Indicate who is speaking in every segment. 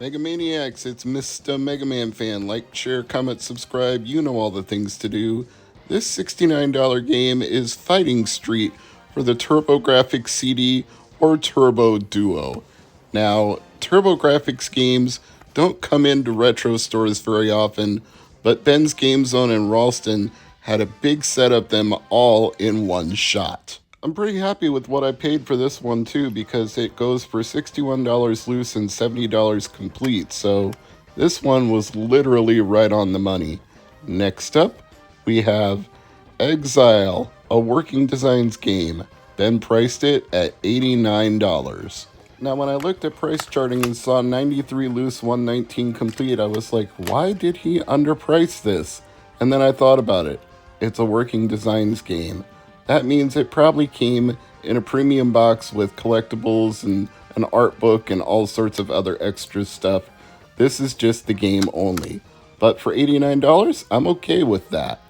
Speaker 1: Megamaniacs, it's Mr. MegaManFan. Like, share, comment, subscribe. You know all the things to do. This $69 game is Fighting Street for the TurboGrafx CD or Turbo Duo. Now, TurboGrafx games don't come into retro stores very often, but Ben's Game Zone in Ralston had a big set of them all in one shot. I'm pretty happy with what I paid for this one too, because it goes for $61 loose and $70 complete, so this one was literally right on the money. Next up, we have Exile, a Working Designs game. Ben priced it at $89. Now, when I looked at price charting and saw 93 loose, 119 complete, I was like, why did he underprice this? And then I thought about it. It's a Working Designs game. That means it probably came in a premium box with collectibles and an art book and all sorts of other extra stuff. This is just the game only. But for $89, I'm okay with that.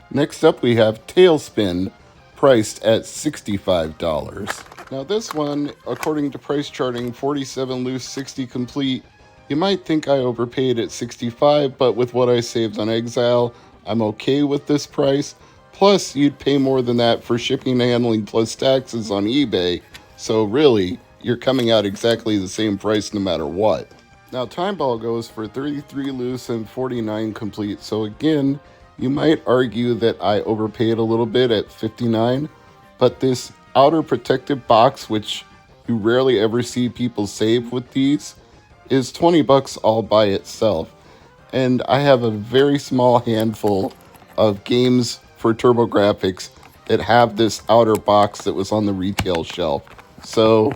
Speaker 1: Next up, we have Tailspin, priced at $65. Now this one, according to price charting, 47 loose, 60 complete. You might think I overpaid at $65, but with what I saved on Exile, I'm okay with this price. Plus, you'd pay more than that for shipping and handling plus taxes on eBay. So really, you're coming out exactly the same price no matter what. Now, Time Ball goes for 33 loose and 49 complete. So again, you might argue that I overpaid a little bit at 59, but this outer protective box, which you rarely ever see people save with these, is 20 bucks all by itself. And I have a very small handful of games for TurboGrafx that have this outer box that was on the retail shelf. So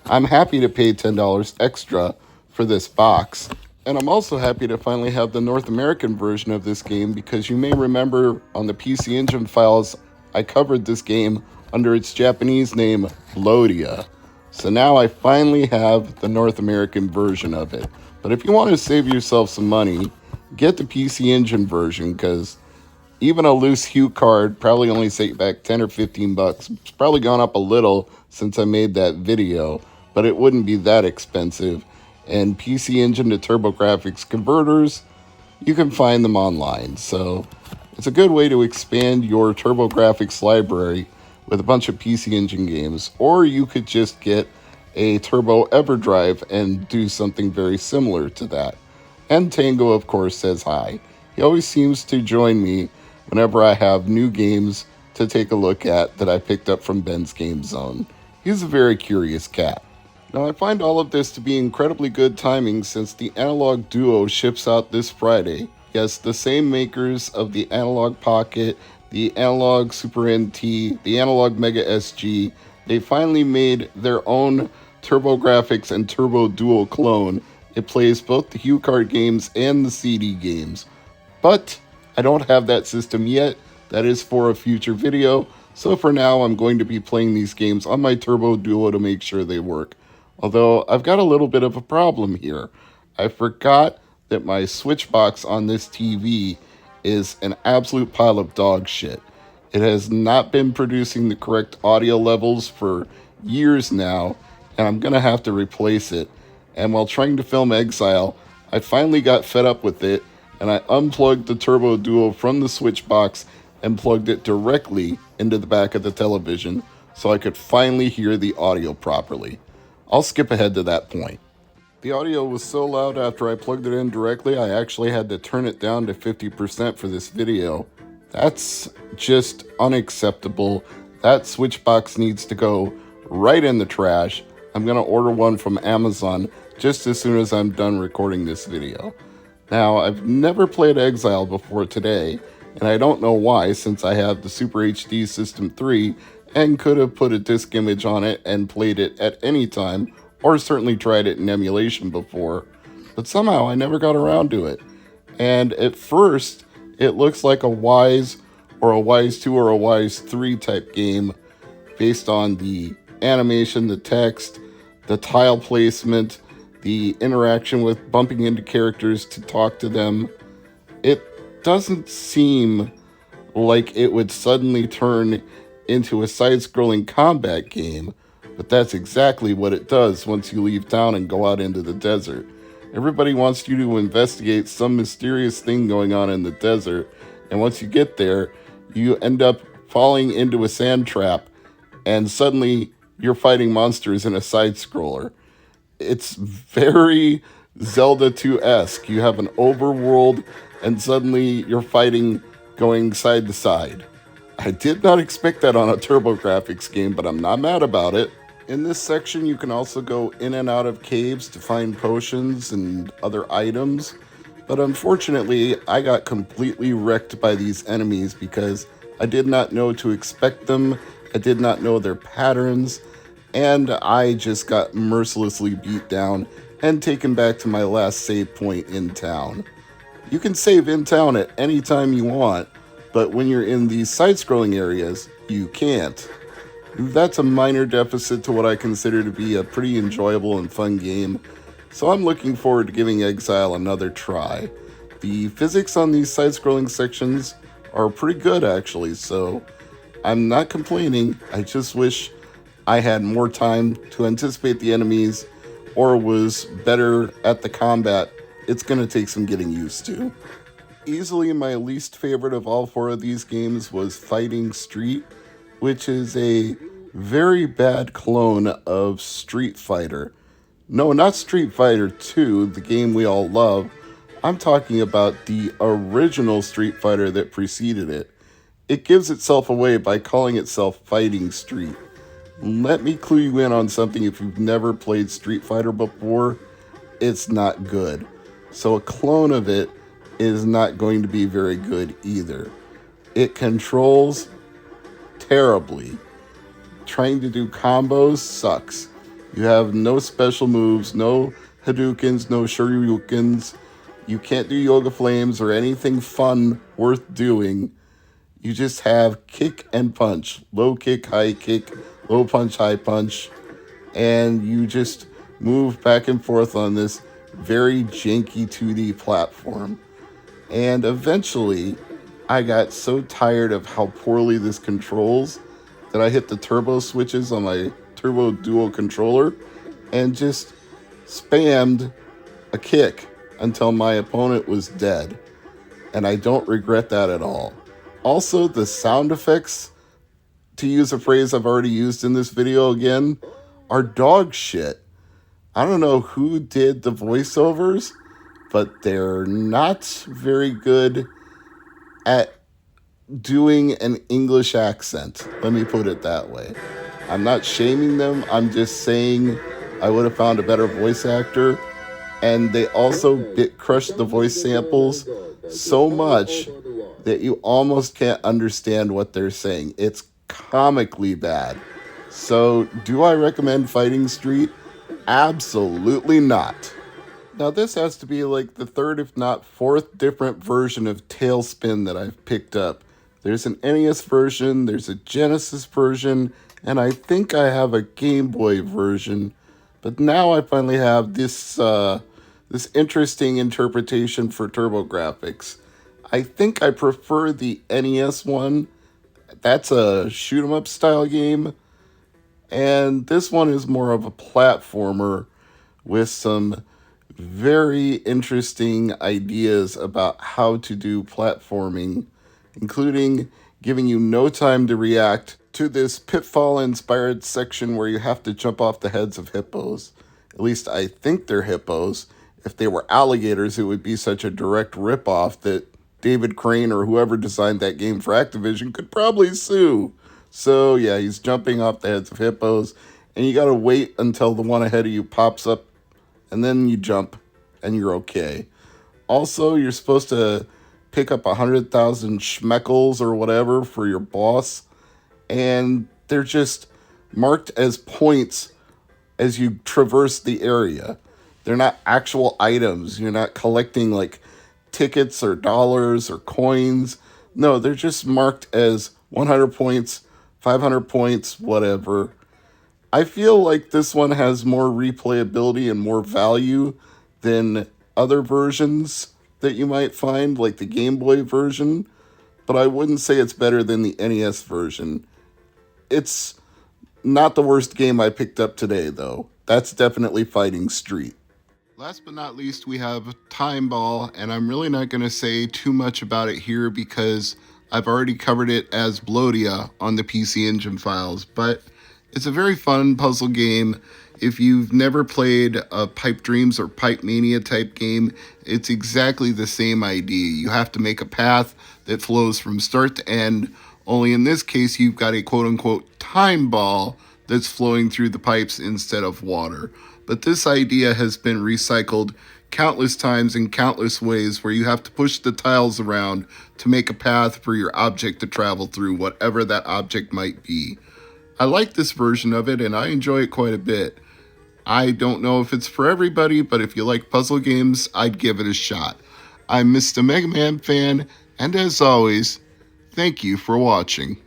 Speaker 1: I'm happy to pay $10 extra for this box. And I'm also happy to finally have the North American version of this game, because you may remember on the PC Engine files, I covered this game under its Japanese name, Lodia. So now I finally have the North American version of it. But if you want to save yourself some money, get the PC Engine version, because even a loose Hue card probably only set you back 10 or 15 bucks. It's probably gone up a little since I made that video, but it wouldn't be that expensive. And PC Engine to TurboGrafx converters, you can find them online. So it's a good way to expand your TurboGrafx library with a bunch of PC Engine games. Or you could just get a Turbo EverDrive and do something very similar to that. And Tango, of course, says hi. He always seems to join me whenever I have new games to take a look at that I picked up from Ben's Game Zone. He's a very curious cat. Now, I find all of this to be incredibly good timing, since the Analog Duo ships out this Friday. Yes, the same makers of the Analog Pocket, the Analog Super NT, the Analog Mega SG, they finally made their own TurboGrafx and Turbo Duo clone. It plays both the Hue card games and the CD games. But I don't have that system yet. That is for a future video. So for now, I'm going to be playing these games on my Turbo Duo to make sure they work. Although I've got a little bit of a problem here. I forgot that my switch box on this TV is an absolute pile of dog shit. It has not been producing the correct audio levels for years now, and I'm gonna have to replace it. And while trying to film Exile, I finally got fed up with it, and I unplugged the Turbo Duo from the switch box and plugged it directly into the back of the television so I could finally hear the audio properly. I'll skip ahead to that point. The audio was so loud after I plugged it in directly, I actually had to turn it down to 50% for this video. That's just unacceptable. That switch box needs to go right in the trash. I'm gonna order one from Amazon just as soon as I'm done recording this video. Now, I've never played Exile before today, and I don't know why, since I have the Super HD System 3 and could have put a disc image on it and played it at any time, or certainly tried it in emulation before, but somehow I never got around to it. And at first, it looks like a Wise or a Wise 2 or a Wise 3 type game based on the animation, the text, the tile placement, the interaction with bumping into characters to talk to them. It doesn't seem like it would suddenly turn into a side-scrolling combat game, but that's exactly what it does once you leave town and go out into the desert. Everybody wants you to investigate some mysterious thing going on in the desert, and once you get there, you end up falling into a sand trap, and suddenly you're fighting monsters in a side scroller. It's very Zelda 2-esque. You have an overworld, and suddenly you're fighting going side to side. I did not expect that on a TurboGrafx game, but I'm not mad about it. In this section, you can also go in and out of caves to find potions and other items, but unfortunately, I got completely wrecked by these enemies because I did not know to expect them, I did not know their patterns, and I just got mercilessly beat down and taken back to my last save point in town. You can save in town at any time you want, but when you're in these side-scrolling areas, you can't. That's a minor deficit to what I consider to be a pretty enjoyable and fun game, so I'm looking forward to giving Exile another try. The physics on these side-scrolling sections are pretty good actually, so I'm not complaining. I just wish I had more time to anticipate the enemies or was better at the combat. It's going to take some getting used to. Easily my least favorite of all four of these games was Fighting Street, which is a very bad clone of Street Fighter. No, not Street Fighter 2, the game we all love. I'm talking about the original Street Fighter that preceded it. It gives itself away by calling itself Fighting Street. Let me clue you in on something. If you've never played Street Fighter before, it's not good. So a clone of it is not going to be very good either. It controls terribly. Trying to do combos sucks. You have no special moves, no Hadoukens, no Shoryukens. You can't do Yoga Flames or anything fun worth doing. You just have kick and punch. Low kick, high kick, low punch, high punch. And you just move back and forth on this very janky 2D platform. And eventually, I got so tired of how poorly this controls that I hit the turbo switches on my Turbo Dual controller and just spammed a kick until my opponent was dead. And I don't regret that at all. Also, the sound effects, to use a phrase I've already used in this video again, are dog shit. I don't know who did the voiceovers, but they're not very good at doing an English accent. Let me put it that way. I'm not shaming them. I'm just saying I would have found a better voice actor. And they also crushed the voice samples so much that you almost can't understand what they're saying. It's comically bad. So, do I recommend Fighting Street? Absolutely not. Now, this has to be like the third, if not fourth, different version of Tailspin that I've picked up. There's an NES version, there's a Genesis version, and I think I have a Game Boy version. But now I finally have this interesting interpretation for TurboGrafx. I think I prefer the NES one. That's a shoot 'em up style game. And this one is more of a platformer with some very interesting ideas about how to do platforming, including giving you no time to react to this Pitfall-inspired section where you have to jump off the heads of hippos. At least I think they're hippos. If they were alligators, it would be such a direct ripoff that David Crane or whoever designed that game for Activision could probably sue. So yeah, he's jumping off the heads of hippos, and you gotta wait until the one ahead of you pops up, and then you jump, and you're okay. Also, you're supposed to pick up 100,000 schmeckles or whatever for your boss, and they're just marked as points as you traverse the area. They're not actual items. You're not collecting like tickets or dollars or coins. No, they're just marked as 100 points, 500 points, whatever. I feel like this one has more replayability and more value than other versions that you might find, like the Game Boy version, but I wouldn't say it's better than the NES version. It's not the worst game I picked up today, though. That's definitely Fighting Street. Last but not least, we have Time Ball, and I'm really not going to say too much about it here because I've already covered it as Blodia on the PC Engine files, but it's a very fun puzzle game. If you've never played a Pipe Dreams or Pipe Mania type game, it's exactly the same idea. You have to make a path that flows from start to end, only in this case you've got a quote-unquote time ball that's flowing through the pipes instead of water. But this idea has been recycled countless times in countless ways where you have to push the tiles around to make a path for your object to travel through, whatever that object might be. I like this version of it and I enjoy it quite a bit. I don't know if it's for everybody, but if you like puzzle games, I'd give it a shot. I'm Mr. MegaManFan, and as always, thank you for watching.